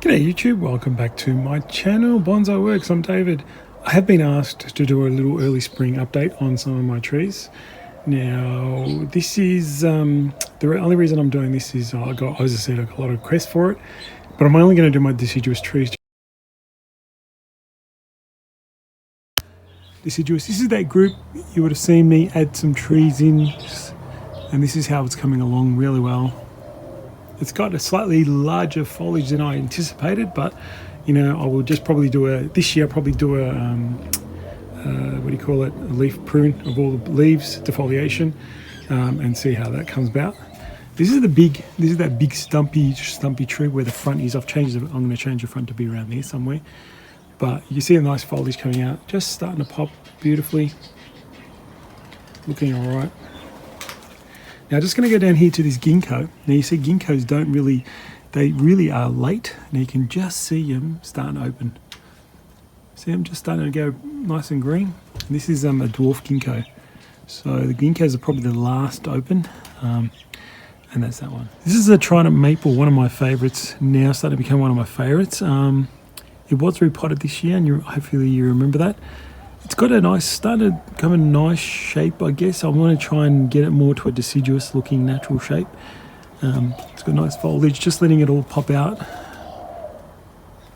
G'day YouTube, welcome back to my channel, Bonsai Works. I'm David. I have been asked to do a little early spring update on some of my trees. Now, this is, the only reason I'm doing this is I got a lot of requests for it, but I'm only going to do my deciduous trees. Deciduous, this is that group you would have seen me add some trees in, and this is how it's coming along really well. It's got a slightly larger foliage than I anticipated, but you know, I will just probably do a a leaf prune of all the leaves, defoliation, and see how that comes about. This is that big stumpy tree where the front is. I'm going to change the front to be around there somewhere. But you see a nice foliage coming out, just starting to pop beautifully, looking all right. Now just going to go down here to this ginkgo. Now you see ginkgos they really are late. Now you can just see them starting to open. See them just starting to go nice and green. And this is a dwarf ginkgo. So the ginkgos are probably the last to open. And that's that one. This is a Trident Maple, one of my favourites, now starting to become one of my favourites. It was repotted this year, and hopefully you remember that. It's got started to come in a nice shape, I guess. I want to try and get it more to a deciduous looking natural shape. It's got nice foliage, just letting it all pop out.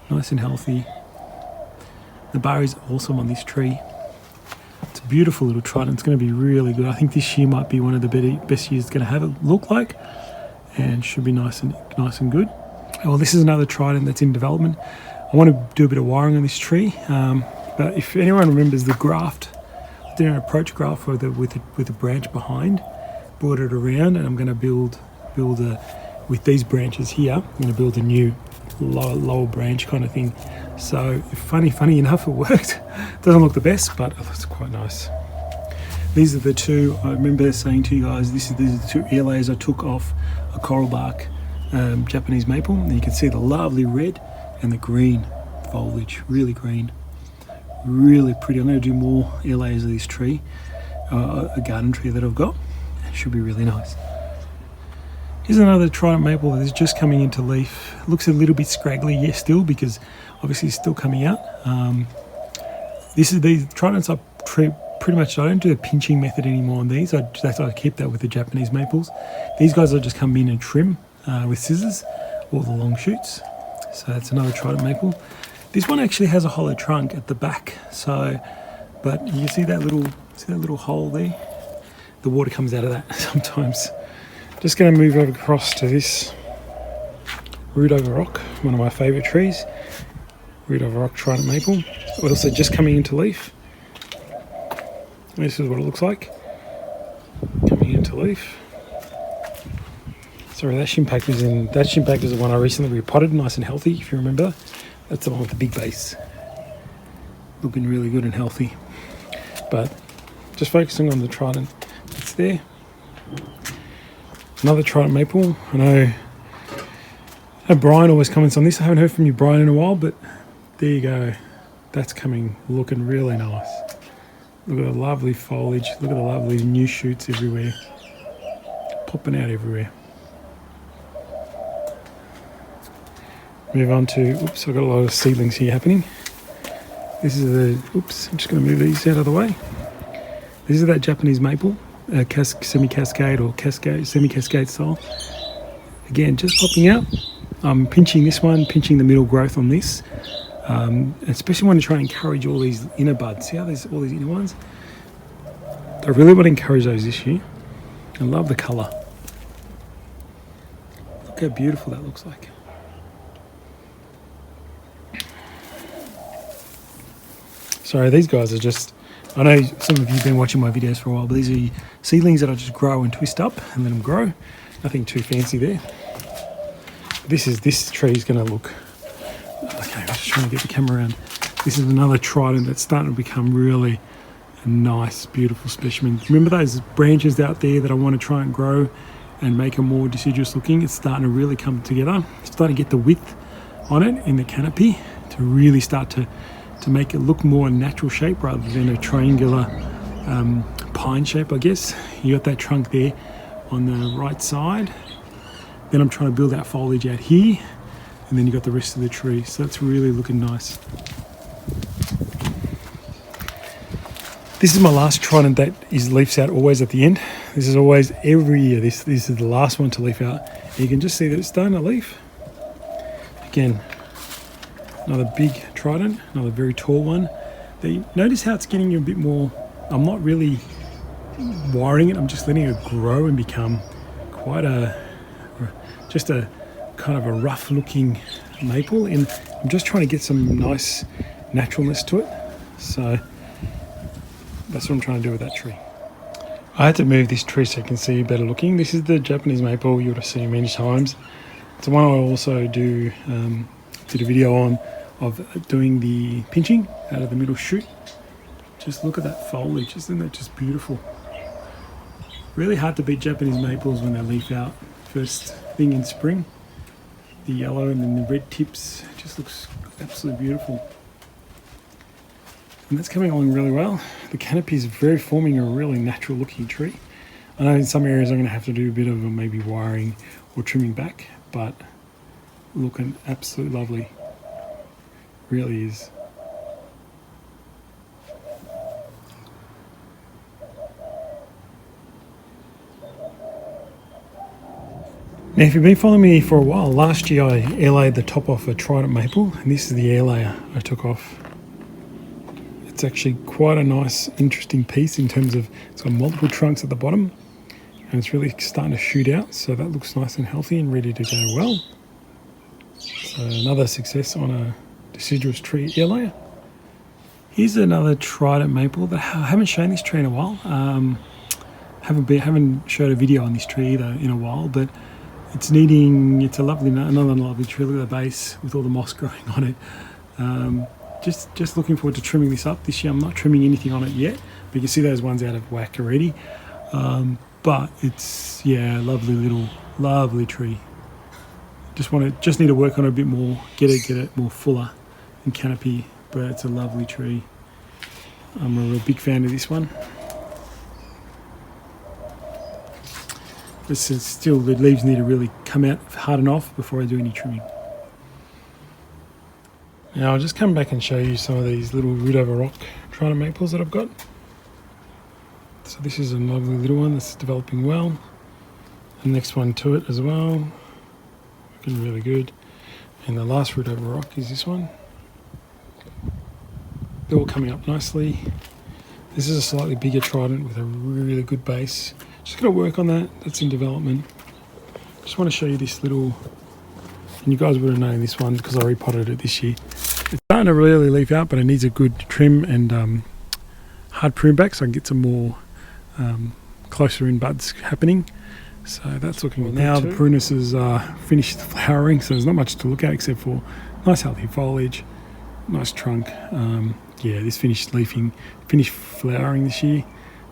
Nice and healthy. The bar is awesome on this tree. It's a beautiful little trident. It's going to be really good. I think this year might be one of the best years it's going to have it look like, and should be nice and good. Well, this is another trident that's in development. I want to do a bit of wiring on this tree. But if anyone remembers the graft, I did an approach graft with a branch behind, brought it around, and I'm going to build with these branches here. I'm going to build a new lower branch kind of thing. So funny enough, it worked. Doesn't look the best, but it's quite nice. These are the two. I remember saying to you guys, these are the two air layers I took off a coral bark Japanese maple, and you can see the lovely red and the green foliage, really green. Really pretty. I'm going to do more air layers of this tree, a garden tree that I've got. It should be really nice. Here's another Trident Maple that is just coming into leaf. It looks a little bit scraggly, yes, still, because obviously it's still coming out. These Tridents I pretty much, I don't do the pinching method anymore on these. I keep that with the Japanese maples. These guys I just come in and trim with scissors, all the long shoots. So that's another Trident Maple. This one actually has a hollow trunk at the back, but you see that little hole there? The water comes out of that sometimes. Just going to move over across to this root over rock, one of my favourite trees. Root over rock Trident Maple. Also just coming into leaf. This is what it looks like. Coming into leaf. Sorry, that shimpact is the one I recently repotted, nice and healthy, if you remember. That's the one with the big base. Looking really good and healthy. But just focusing on the trident that's there. Another Trident Maple. I know Brian always comments on this. I haven't heard from you, Brian, in a while, but there you go. That's looking really nice. Look at the lovely foliage. Look at the lovely new shoots everywhere. Popping out everywhere. Move on to, I've got a lot of seedlings here happening. This is I'm just going to move these out of the way. This is that Japanese maple, semi-cascade or semi-cascade style. Again, just popping out. I'm pinching this one, pinching the middle growth on this. Especially want to try and encourage all these inner buds. See how there's all these inner ones? I really want to encourage those this year. I love the colour. Look how beautiful that looks like. Sorry, these guys are just, I know some of you have been watching my videos for a while, but these are seedlings that I just grow and twist up and let them grow. Nothing too fancy there. This tree is going to look, okay, I'm just trying to get the camera around. This is another trident that's starting to become really a nice, beautiful specimen. Remember those branches out there that I want to try and grow and make them more deciduous looking? It's starting to really come together. It's starting to get the width on it in the canopy to really start to make it look more natural shape rather than a triangular pine shape, I guess. You got that trunk there on the right side. Then I'm trying to build that foliage out here. And and then you got the rest of the tree. So that's really looking nice. This is my last trident that is leaves out always at the end. This is always every year. This is the last one to leaf out. And you can just see that it's starting to leaf. Again, another big trident, another very tall one. Notice how it's getting a bit more. I'm not really wiring it. I'm just letting it grow and become quite just a kind of a rough looking maple, and I'm just trying to get some nice naturalness to it. So that's what I'm trying to do with that tree. I had to move this tree so you can see better looking. This is the Japanese maple you would have seen many times. It's the one I also did a video on of doing the pinching out of the middle shoot. Just look at that foliage, isn't that just beautiful? Really hard to beat Japanese maples when they leaf out first thing in spring. The yellow and then the red tips, it just looks absolutely beautiful. And that's coming along really well. The canopy is forming a really natural looking tree. I know in some areas I'm going to have to do a bit of maybe wiring or trimming back, but looking absolutely lovely. Really is. Now, if you've been following me for a while, last year I air-layed the top off a Trident Maple, and this is the air layer I took off. It's actually quite a nice, interesting piece in terms of it's got multiple trunks at the bottom, and it's really starting to shoot out, so that looks nice and healthy and ready to go well. So another success on a deciduous tree air layer. Here's another Trident Maple that I haven't shown this tree in a while. Haven't showed a video on this tree either in a while, but it's another lovely tree. Look at the base with all the moss growing on it. Just looking forward to trimming this up this year. I'm not trimming anything on it yet, but you can see those ones out of whack already. But it's lovely tree. Just need to work on it a bit more, get it more fuller in canopy. But it's a lovely tree. I'm a real big fan of this one. This is still, the leaves need to really come out hard enough before I do any trimming. Now I'll just come back and show you some of these little root over rock Trident Maples that I've got. So this is a lovely little one that's developing well. The next one to it as well, looking really good. And the last root over rock is this one. They're all coming up nicely. This is a slightly bigger trident with a really good base. Just got to work on that. That's in development. Just want to show you this little, and you guys would have known this one because I repotted it this year. It's starting to really leaf out, but it needs a good trim and hard prune back so I can get some more closer in buds happening. So that's looking well. Now the prunus is finished flowering, so there's not much to look at except for nice healthy foliage, nice trunk. Yeah, this finished flowering this year.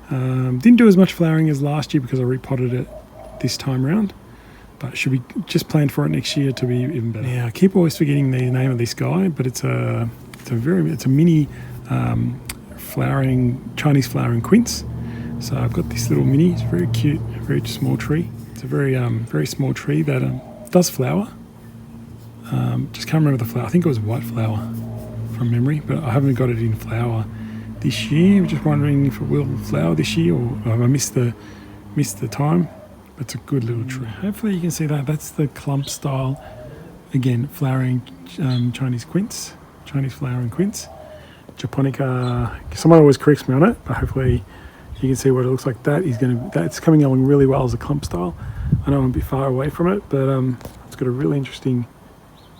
Didn't do as much flowering as last year because I repotted it this time around, but should be just planned for it next year to be even better. Now I keep always forgetting the name of this guy, but it's a mini Chinese flowering quince. So I've got this little mini. It's very cute, very small tree. It's a very small tree that does flower. Just can't remember the flower. I think it was white flower from memory, but I haven't got it in flower this year. I'm just wondering if it will flower this year or have I missed the time. But it's a good little tree. Hopefully you can see that. That's the clump style, again, flowering Chinese flowering quince. Japonica. Someone always corrects me on it, but hopefully you can see what it looks like. That's coming along really well as a clump style. I know I'm a bit far away from it, but it's got a really interesting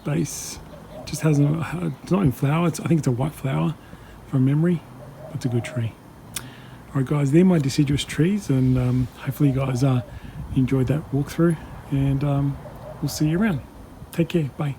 base. It just it's not in flower. I think it's a white flower from memory. It's a good tree. Alright guys, they're my deciduous trees, and hopefully you guys enjoyed that walkthrough, and we'll see you around. Take care, bye.